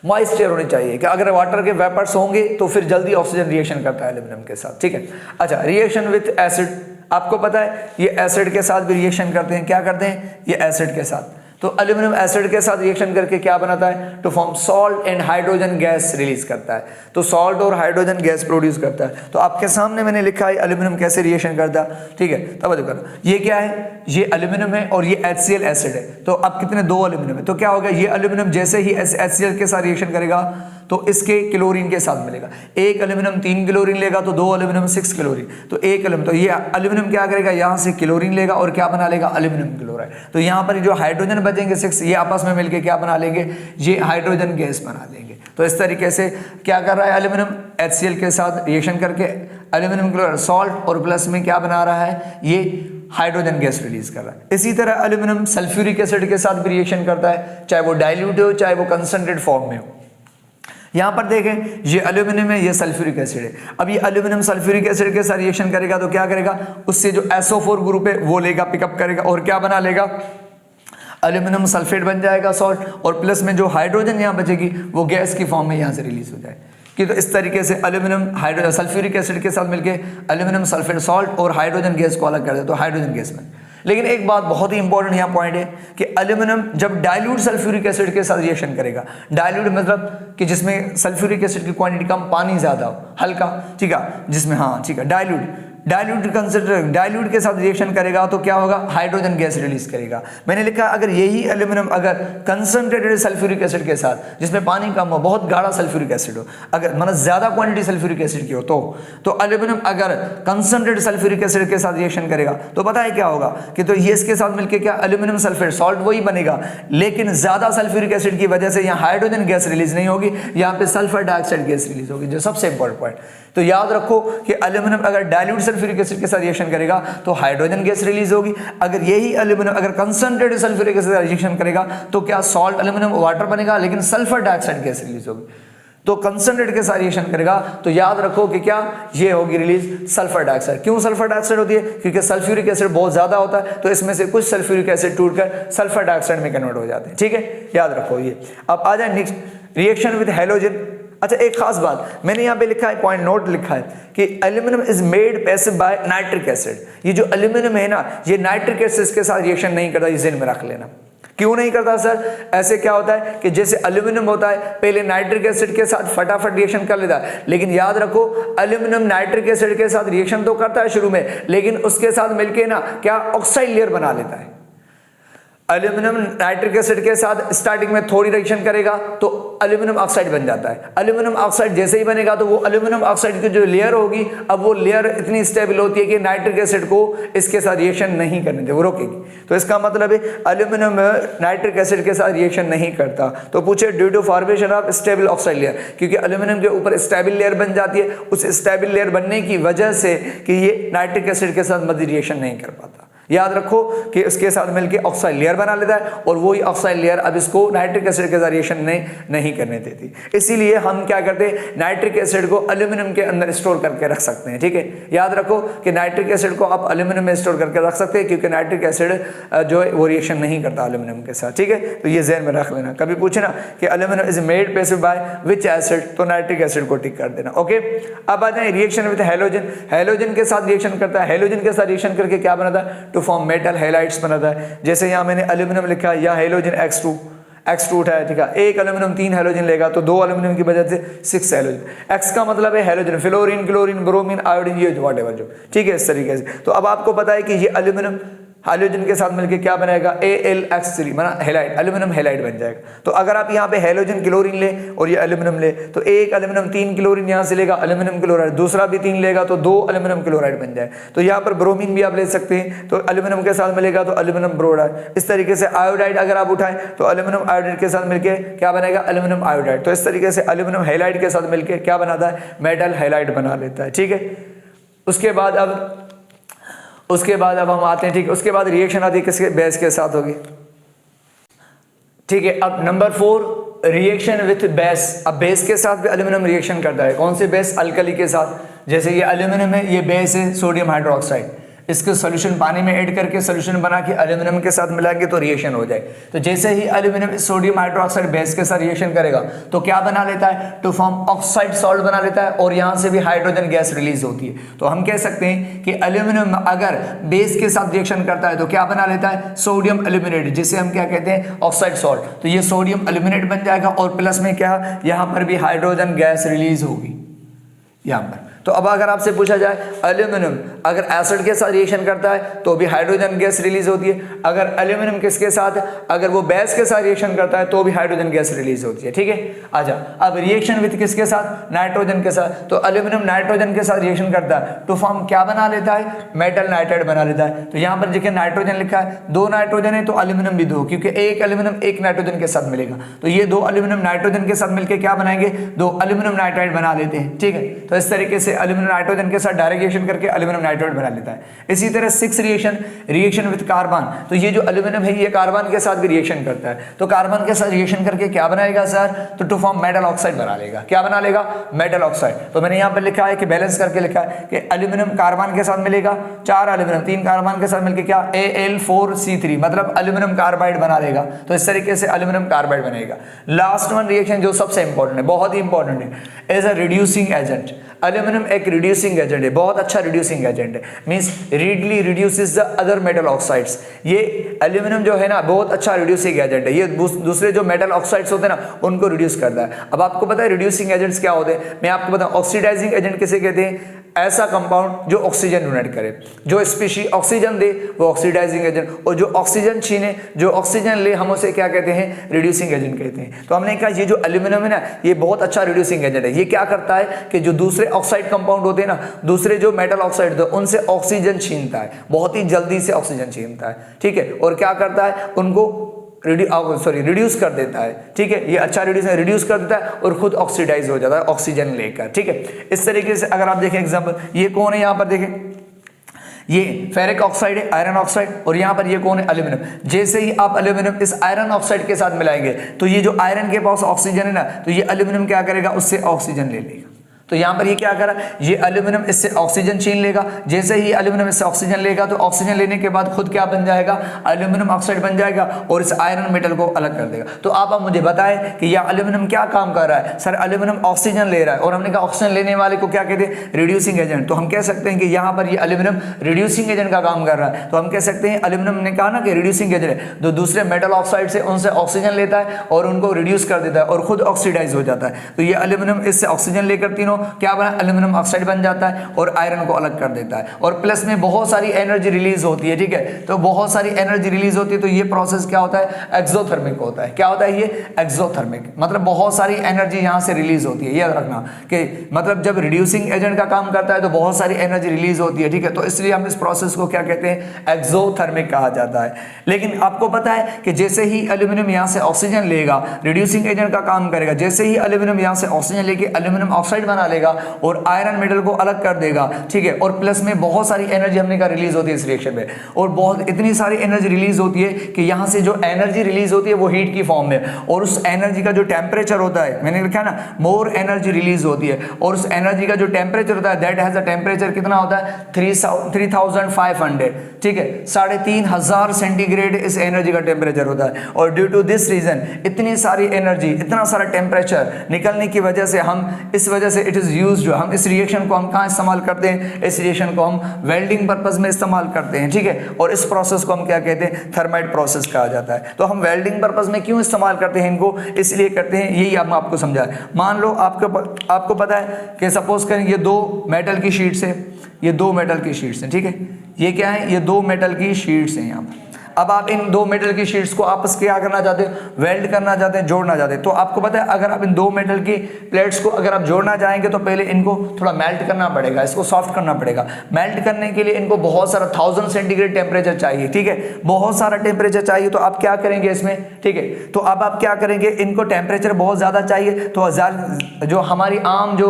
मॉइस्ट एयर होनी चाहिए कि अगर वाटर के वेपर्स होंगे तो फिर जल्दी ऑक्सीजन रिएक्शन करता है एल्यूमिनियम के साथ, ठीक है। अच्छा, रिएक्शन विथ एसिड, आपको पता है ये एसिड के साथ भी रिएक्शन करते हैं। क्या करते हैं, ये एसिड के साथ, तो एल्यूमिनियम एसिड के साथ रिएक्शन करके क्या बनाता है, to form salt and hydrogen gas release करता है, तो सॉल्ट और हाइड्रोजन गैस प्रोड्यूस करता है। तो आपके सामने मैंने लिखा है एल्यूमिनियम कैसे रिएक्शन करता है, ठीक है। तब देखो ये क्या है, ये एल्यूमिनियम है और ये HCl एसिड है। तो अब कितने, 2 एल्यूमिनियम है, तो क्या होगा, ये एल्यूमिनियम जैसे ही HCl के साथ रिएक्शन करेगा तो इसके क्लोरीन के साथ मिलेगा। एक एल्यूमिनियम 3 क्लोरीन लेगा तो 2 एल्यूमिनियम 6 क्लोरीन, तो एक एल्यूमिनियम, तो ये एल्यूमिनियम क्या करेगा, यहाँ से क्लोरीन लेगा और क्या बना लेगा, एल्यूमिनियम क्लोराइड। तो यहाँ पर जो हाइड्रोजन बचेंगे 6, ये आपस में मिलकर क्या बना लेंगे, ये हाइड्रोजन गैस बना लेंगे। तो इस तरीके से क्या कर रहा है एल्यूमिनियम, HCl के साथ रिएक्शन करके एल्यूमिनियम क्लोराइड सॉल्ट और प्लस में क्या बना रहा है, ये हाइड्रोजन गैस रिलीज कर रहा है। इसी तरह एल्यूमिनियम सल्फ्यूरिक एसिड के साथ भी रिएक्शन करता है, चाहे वो डाइल्यूट हो चाहे वो कंसंट्रेट फॉर्म में हो। यहाँ पर देखें ये एल्यूमिनियम है, ये सल्फ्यूरिक एसिड है। अब ये एल्यूमिनियम सल्फ्यूरिक एसिड के साथ रिएक्शन करेगा तो क्या करेगा, उससे जो SO4 ग्रुप है वो लेगा, पिकअप करेगा और क्या बना लेगा, एल्यूमिनियम सल्फेट बन जाएगा सॉल्ट, और प्लस में जो हाइड्रोजन यहाँ बचेगी वो गैस की फॉर्म में यहाँ से रिलीज हो जाए कि तो इस तरीके से एल्यूमिनियम हाइड्रोजन सल्फ्यूरिक एसिड के साथ मिलके एल्यूमिनियम सल्फेट सॉल्ट और हाइड्रोजन गैस को अलग कर दे, तो हाइड्रोजन गैस में। लेकिन एक बात बहुत ही इंपॉर्टेंट यहाँ पॉइंट है कि एल्यूमिनियम जब डाइल्यूट सल्फ्यूरिक एसिड के साथ रिएक्शन करेगा, डाइल्यूट मतलब कि जिसमें सल्फ्यूरिक एसिड की क्वांटिटी कम, पानी ज्यादा हो, हल्का, ठीक है, जिसमें हाँ ठीक है, डाइल्यूट के साथ रिएक्शन करेगा तो क्या होगा, हाइड्रोजन गैस रिलीज करेगा। मैंने लिखा अगर यही एल्यूमिनियम अगर कंसंट्रेटेड सल्फ्यूरिक एसिड के साथ, जिसमें पानी कम हो, बहुत गाढ़ा सल्फ्यूरिक एसिड हो, अगर मतलब ज्यादा क्वांटिटी सल्फ्यूरिक एसिड की हो, तो एल्यूमिनियम अगर कंसंट्रेटेड सल्फ्यूरिक एसिड के साथ रिएक्शन करेगा तो पता है क्या होगा कि तो ये इसके साथ मिलकर क्या एल्यूमिनियम सल्फेट सॉल्ट वही बनेगा, लेकिन ज्यादा सल्फ्यूरिक एसिड की वजह से यहाँ हाइड्रोजन गैस रिलीज नहीं होगी, यहाँ पे सल्फर डाइऑक्साइड गैस रिलीज होगी, जो सबसे इंपॉर्टेंट पॉइंट। तो याद रखो कि एल्यूमिनियम अगर डाइल्यूट सल्फ्यूरिक एसिड के साथ रिएक्शन करेगा तो हाइड्रोजन गैस रिलीज होगी, अगर यही एल्यूमिनियम अगर कंसंट्रेटेड सल्फ्यूरिक एसिड के साथ रिएक्शन करेगा तो क्या सॉल्ट एल्यूमिनियम वाटर बनेगा, लेकिन सल्फर डाइऑक्साइड गैस रिलीज होगी। तो कंसंट्रेट के साथ रिएक्शन करेगा तो याद रखो कि क्या ये होगी रिलीज सल्फर डाइऑक्साइड। क्यों सल्फर डाइऑक्साइड होती है, क्योंकि सल्फ्यूरिक एसिड बहुत ज्यादा होता है, तो इसमें से कुछ सल्फ्यूरिक एसिड टूटकर सल्फर डाइऑक्साइड में कन्वर्ट हो जाते हैं, ठीक है, याद रखो ये। अब आ जाए नेक्स्ट, रिएक्शन विद हैलोजन। अच्छा एक खास बात मैंने यहाँ पे लिखा है, पॉइंट नोट लिखा है कि aluminium is made passive by nitric acid. ये जो एल्यूमिनियम है ना, ये नाइट्रिक एसिड के साथ रिएक्शन नहीं करता, ये ज़हन में रख लेना। क्यों नहीं करता सर, ऐसे क्या होता है कि जैसे एल्यूमिनियम होता है पहले नाइट्रिक एसिड के साथ फटाफट रिएक्शन कर लेता है, लेकिन याद रखो एल्यूमिनियम नाइट्रिक एसिड के साथ रिएक्शन तो करता है शुरू में, लेकिन उसके साथ मिलके ना क्या ऑक्साइड लेयर बना लेता है। एल्यूमिनियम नाइट्रिक एसिड के साथ स्टार्टिंग में थोड़ी रिएक्शन करेगा तो एल्यूमिनियम ऑक्साइड बन जाता है। एल्यूमिनियम ऑक्साइड जैसे ही बनेगा तो वो एल्यूमिनियम ऑक्साइड की जो लेयर होगी, अब वो लेयर इतनी स्टेबल होती है कि नाइट्रिक एसिड को इसके साथ रिएक्शन नहीं करने दे, वो रोकेगी। तो इसका मतलब है एल्यूमिनियम नाइट्रिक एसिड के साथ रिएक्शन नहीं करता। तो पूछे due to formation of stable oxide layer, क्योंकि एल्यूमिनियम के ऊपर स्टेबल लेयर बन जाती है, उस स्टेबल लेयर बनने की वजह से कि ये नाइट्रिक एसिड के साथ मध्य रिएक्शन नहीं कर पाता। याद रखो कि इसके साथ मिलकर ऑक्साइड लेयर बना लेता है और वही ऑक्साइड लेयर अब इसको नाइट्रिक एसिड के साथ रिएक्शन नहीं करने देती। इसीलिए हम क्या करते हैं, नाइट्रिक एसिड को एल्यूमिनियम के अंदर स्टोर करके रख सकते हैं, ठीक है। याद रखो कि नाइट्रिक एसिड को आप एल्यूमिनियम में स्टोर करके रख सकते हैं, क्योंकि नाइट्रिक एसिड जो है वो रिएक्शन नहीं करता एल्यूमिनियम के साथ, ठीक है। तो ये ज़हन में रख लेना। कभी पूछे ना कि aluminium is made passive by which acid, तो नाइट्रिक एसिड को टिक कर देना, ओके। अब आ जाए रिएक्शन विद हैलोजन। हैलोजन के साथ रिएक्शन करता है, हैलोजन के साथ रिएक्शन करके क्या बनाता है, टू फॉर्म मेटल हैलाइड्स बनाता है। जैसे यहाँ मैंने एल्यूमिनियम लिखा है, या हैलोजन X2 उठाया, ठीक है। एक एल्यूमिनियम 3 हैलोजन लेगा तो 2 एल्यूमिनियम की वजह से 6 हैलोजन। X का मतलब है halogen, fluorine, chlorine, bromine, iodine, ये व्हाटएवर जो, ठीक है, इस तरीके से। तो अब आपको पता है कि ये एल्यूमिनियम हैलोजन के साथ मिलकर क्या बनाएगा, AlX3 माना हैलाइड, एल्यूमिनियम हैलाइड बन जाएगा। तो अगर आप यहाँ पे हैलोजन क्लोरीन ले और ये एल्यूमिनियम ले, तो एक एल्यूमिनियम 3 क्लोरीन यहाँ से लेगा एल्यूमिनियम क्लोराइड, दूसरा भी 3 लेगा तो 2 एल्यूमिनियम क्लोराइड बन जाए। तो यहाँ पर ब्रोमीन भी आप ले सकते हैं, तो एल्यूमिनियम के साथ मिलेगा तो एल्यूमिनियम ब्रोमाइड। इस तरीके से आयोडाइड अगर आप उठाएं तो एल्यूमिनियम आयोडाइड के साथ मिलकर क्या बनेगा, एल्यूमिनियम आयोडाइड। तो इस तरीके से एल्यूमिनियम हैलाइड के साथ मिलकर क्या बनाता है, मेटल हैलाइड बना लेता है, ठीक है। उसके बाद अब हम आते हैं, ठीक है। उसके बाद रिएक्शन आती है किसके, बेस के साथ होगी, ठीक है। अब नंबर 4 रिएक्शन विथ बेस। अब बेस के साथ भी एल्यूमिनियम रिएक्शन करता है। कौन से बेस, अल्कली के साथ। जैसे ये एल्यूमिनियम है, ये बेस है सोडियम हाइड्रोक्साइड, इसके सोल्यूशन पानी में ऐड करके सोल्यूशन बना के एल्यूमिनियम के साथ मिलाएंगे तो रिएक्शन हो जाए। तो जैसे ही एल्यूमिनियम सोडियम हाइड्रोक्साइड बेस के साथ रिएक्शन करेगा तो क्या बना लेता है, टू फॉर्म ऑक्साइड सॉल्ट बना लेता है और यहां से भी हाइड्रोजन गैस रिलीज होती है। तो हम कह सकते हैं कि एल्यूमिनियम अगर बेस के साथ रिएक्शन करता है तो क्या बना लेता है, सोडियम एल्यूमिनेट, जिसे हम क्या कहते हैं, ऑक्साइड सॉल्ट। तो ये सोडियम एल्यूमिनेट बन जाएगा और प्लस में क्या, यहां पर भी हाइड्रोजन गैस रिलीज होगी यहां पर। तो अब अगर आपसे पूछा जाए एल्यूमिनियम अगर एसिड के साथ रिएक्शन करता है तो भी हाइड्रोजन गैस रिलीज होती है, अगर एल्यूमिनियम किसके साथ, अगर वो बेस के साथ रिएक्शन करता है तो भी हाइड्रोजन गैस रिलीज होती है। ठीक है, आजा अब रिएक्शन विद किसके साथ, नाइट्रोजन के साथ। तो एल्यूमिनियम नाइट्रोजन के साथ रिएक्शन करता है तो फॉर्म क्या बना लेता है, मेटल नाइट्राइड बना लेता है। तो यहां पर देखिए नाइट्रोजन लिखा है, 2 नाइट्रोजन है तो एल्यूमिनियम भी 2, क्योंकि एक एल्यूमिनियम एक नाइट्रोजन के साथ मिलेगा। तो ये 2 एल्यूमिनियम नाइट्रोजन के साथ मिलकर क्या बनाएंगे, 2 एल्यूमिनियम नाइट्राइड बना लेते हैं। ठीक है, तो इस तरीके से एल्यूमिनियम नाइट्रोजन के साथ डायरेक्ट रिएक्शन करके एल्यूमिनियम नाइट्राइड बना लेता है। इसी तरह 6 रिएक्शन विद कार्बन। तो ये जो एल्यूमिनियम है ये कार्बन के साथ भी रिएक्शन करता है। तो कार्बन के साथ रिएक्शन करके क्या बनाएगा सर, तो टू फॉर्म मेटल ऑक्साइड बना लेगा। क्या बना लेगा, मेटल ऑक्साइड। तो मैंने यहां पर लिखा है कि बैलेंस करके लिखा है कि एल्यूमिनियम कार्बन के साथ मिलेगा, 4 एल्यूमिनियम 3 कार्बन के साथ मिलकर क्या Al4C3 मतलब एल्यूमिनियम कार्बाइड बना लेगा। तो इस तरीके से एल्यूमिनियम कार्बाइड बनेगा। लास्ट वन रिएक्शन जो सबसे इंपॉर्टेंट है, बहुत ही इंपॉर्टेंट है, as a reducing agent. Aluminium एक रिड्यूसिंग एजेंट है, बहुत अच्छा रिड्यूसिंग एजेंट है, means readily reduces the other metal oxides. ये एल्यूमिनियम जो है ना बहुत अच्छा रिड्यूसिंग एजेंट है, ये दूसरे जो मेटल ऑक्साइड्स होते हैं ना उनको रिड्यूस करता है। अब आपको पता है रिड्यूसिंग एजेंट्स क्या होते हैं, मैं आपको बताऊं। ऑक्सीडाइजिंग एजेंट किसे कहते हैं, ऐसा कंपाउंड जो ऑक्सीजन डोनेट करे, जो स्पीशी ऑक्सीजन दे वो ऑक्सीडाइजिंग एजेंट, और जो ऑक्सीजन छीने, जो ऑक्सीजन ले, हम उसे क्या कहते हैं, रिड्यूसिंग एजेंट कहते हैं। तो हमने कहा ये जो एल्यूमिनियम है ना ये बहुत अच्छा रिड्यूसिंग एजेंट है। ये क्या करता है कि जो दूसरे ऑक्साइड कंपाउंड होते हैं ना, दूसरे जो मेटल ऑक्साइड होते हैं उनसे ऑक्सीजन छीनता है, बहुत ही जल्दी से ऑक्सीजन छीनता है। ठीक है, और क्या करता है, उनको रिड्यूस कर देता है। ठीक है, ये अच्छा रिड्यूस कर देता है और खुद ऑक्सीडाइज हो जाता है ऑक्सीजन लेकर। ठीक है, इस तरीके से अगर आप देखें एग्जांपल, ये कौन है, यहाँ पर देखें ये फेरिक ऑक्साइड है, आयरन ऑक्साइड, और यहाँ पर ये कौन है, एल्यूमिनियम। जैसे ही आप एल्यूमिनियम इस आयरन ऑक्साइड के साथ मिलाएंगे तो ये जो आयरन के पास ऑक्सीजन है ना, तो ये एल्यूमिनियम क्या करेगा, उससे ऑक्सीजन ले लेगा। तो यहां पर ये क्या करा, ये एल्यूमिनियम इससे ऑक्सीजन छीन लेगा। जैसे ही एल्यूमिनियम इससे ऑक्सीजन लेगा तो ऑक्सीजन लेने के बाद खुद क्या बन जाएगा, एल्यूमिनियम ऑक्साइड बन जाएगा और इस आयरन मेटल को अलग कर देगा। तो आप मुझे बताएं कि यह एल्यूमिनियम क्या काम कर रहा है, सर एल्यूमिनियम ऑक्सीजन ले रहा है, और हमने कहा ऑक्सीजन लेने वाले को क्या कहते हैं, रिड्यूसिंग एजेंट। तो हम कह सकते हैं कि यहाँ पर ये एल्यूमिनियम रिड्यूसिंग एजेंट का काम कर रहा है। तो हम कह सकते हैं एल्यूमिनियम ने कहा ना कि रिड्यूसिंग एजेंट है, जो दूसरे मेटल ऑक्साइड से उनसे ऑक्सीजन लेता है और उनको रिड्यूस कर देता है और खुद ऑक्सीडाइज हो जाता है। तो ये एल्यूमिनियम इससे ऑक्सीजन लेकर तीनों क्या बना, एल्यूमिनियम ऑक्साइड बन जाता है और आयरन को अलग कर देता है, और प्लस में बहुत सारी एनर्जी रिलीज होती है। ठीक है, तो बहुत सारी एनर्जी रिलीज होती है, तो ये प्रोसेस क्या होता है, एक्सोथर्मिक होता है। क्या होता है ये, एक्सोथर्मिक, मतलब बहुत सारी एनर्जी यहां से रिलीज होती है। याद रखना कि मतलब जब रिड्यूसिंग एजेंट का काम करता है तो बहुत सारी एनर्जी रिलीज होती है। ठीक है, तो इसलिए हम इस प्रोसेस को क्या कहते हैं, एक्सोथर्मिक कहा जाता है। लेकिन आपको पता है कि जैसे ही एल्यूमिनियम यहां से ऑक्सीजन लेगा, रिड्यूसिंग एजेंट का काम करेगा, जैसे ही एल्यूमिनियम यहां से ऑक्सीजन लेके एल्यूमिनियम ऑक्साइड बना लेगा और आयरन मेटल को अलग कर देगा। ठीक है, और प्लस में बहुत सारी एनर्जी हमने कहा रिलीज होती है इस रिएक्शन में, और बहुत इतनी सारी एनर्जी रिलीज होती है कि यहां से जो एनर्जी रिलीज होती है वो हीट की फॉर्म में, और उस एनर्जी का जो टेम्परेचर होता है, मैंने लिखा ना मोर एनर्जी रिलीज होती है, और उस एनर्जी का जो टेम्परेचर होता है दैट हैज अ टेम्परेचर कितना होता है, 3500। ठीक है, 3500 सेंटीग्रेड इस एनर्जी का टेम्परेचर होता है। और ड्यू टू दिस रीजन इतनी सारी एनर्जी, इतना सारा टेम्परेचर निकलने की वजह से हम इस वजह से इट इज यूज्ड, हम इस रिएक्शन को हम कहाँ इस्तेमाल करते हैं, इस रिएक्शन को हम वेल्डिंग पर्पस में इस्तेमाल करते हैं। ठीक है, और इस प्रोसेस को हम क्या कहते हैं, थर्माइट प्रोसेस कहा जाता है। तो हम वेल्डिंग पर्पस में क्यों इस्तेमाल करते हैं इनको, इसलिए करते हैं, यही हम आपको समझाएं। मान लो आपको पता है कि सपोज करें ये 2 मेटल की शीट्स है, ये 2 मेटल की शीट्स हैं। ठीक है, ये क्या है, ये 2 मेटल की शीट्स हैं यहाँ पर। अब आप इन 2 मेटल की शीट्स को आपस क्या करना चाहते हैं, वेल्ड करना चाहते हैं, जोड़ना चाहते हैं। तो आपको पता है अगर आप इन 2 मेटल की प्लेट्स को अगर आप जोड़ना चाहेंगे तो पहले इनको थोड़ा मेल्ट करना पड़ेगा, इसको सॉफ्ट करना पड़ेगा। मेल्ट करने के लिए इनको बहुत सारा 1000 सेंटीग्रेड टेम्परेचर चाहिए। ठीक है, बहुत सारा टेम्परेचर चाहिए। तो आप क्या करेंगे इसमें, ठीक है, तो अब आप क्या करेंगे, इनको टेम्परेचर बहुत ज़्यादा चाहिए, तो जो हमारी आम जो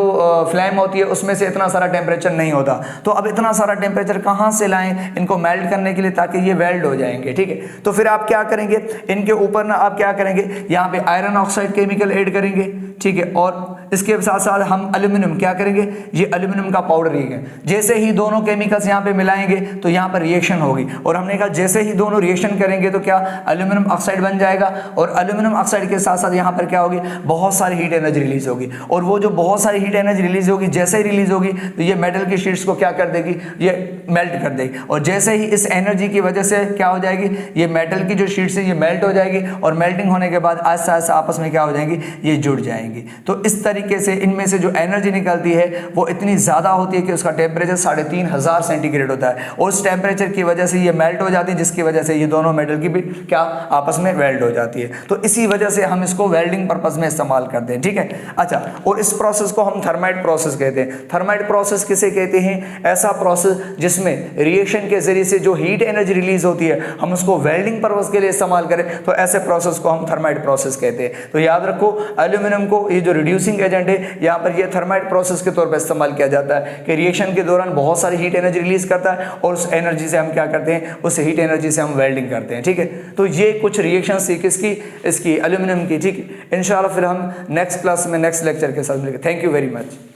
फ्लेम होती है उसमें से इतना सारा टेम्परेचर नहीं होता। तो अब इतना सारा टेम्परेचर कहाँ से लाएं इनको मेल्ट करने के लिए, ताकि ये वेल्ड हो जाएंगे। ठीक है, तो फिर आप क्या करेंगे, इनके ऊपर ना आप क्या करेंगे, यहाँ पे आयरन ऑक्साइड केमिकल ऐड करेंगे। ठीक है, और इसके साथ साथ हम एल्यूमिनियम क्या करेंगे, ये एल्यूमिनियम का पाउडर ही है, जैसे ही दोनों केमिकल्स यहाँ पे मिलाएंगे तो यहाँ पर रिएक्शन होगी, और हमने कहा जैसे ही दोनों रिएक्शन करेंगे तो क्या एल्यूमिनियम ऑक्साइड बन जाएगा, और एल्यूमिनियम ऑक्साइड के साथ साथ यहाँ पर क्या होगी, बहुत सारी हीट एनर्जी रिलीज होगी, और वो जो बहुत सारी हीट एनर्जी रिलीज होगी, जैसे ही रिलीज होगी तो ये मेटल की शीट्स को क्या कर देगी, ये मेल्ट कर देगी, और जैसे ही इस एनर्जी की वजह से क्या हो जाएगी, ये मेटल की जो शीट्स है ये मेल्ट हो जाएगी, और मेल्टिंग होने के बाद आहिस्ता आहिस्ता आपस में क्या हो जाएंगी, ये जुड़ जाएंगी। तो इस तरीके से इनमें से जो एनर्जी निकलती है वो इतनी ज़्यादा होती है कि उसका टेम्परेचर 3500 सेंटीग्रेड होता है, और उस टेम्परेचर की वजह से ये मेल्ट हो जाती है, जिसकी वजह से ये दोनों मेटल की भी क्या आपस में वेल्ड हो जाती है। तो इसी वजह से हम इसको वेल्डिंग पर्पज में इस्तेमाल करते हैं, ठीक है। अच्छा, और इस प्रोसेस को हम थर्माइट प्रोसेस कहते हैं। थर्माइट प्रोसेस किसे कहते हैं, ऐसा प्रोसेस जिसमें रिएक्शन के जरिए से जो हीट एनर्जी रिलीज होती है हम उसको वेल्डिंग पर्पज के लिए इस्तेमाल करें, तो ऐसे प्रोसेस को हम थर्माइट प्रोसेस कहते हैं। तो याद रखो, एल्यूमिनियम को ये जो रिड्यूसिंग एजेंट है यहाँ पर ये थर्माइट प्रोसेस के तौर पर इस्तेमाल किया जाता है कि रिएक्शन के दौरान बहुत सारी हीट एनर्जी रिलीज करता है, और उस एनर्जी से हम क्या करते हैं, उस हीट एनर्जी से हम वेल्डिंग करते हैं, ठीक है। तो ये कुछ रिएक्शन थी किसकी, इसकी एल्यूमिनियम की, ठीक है। इंशाल्लाह फिर हम नेक्स्ट क्लास में नेक्स्ट लेक्चर के साथ मिलेंगे। Thank you very much.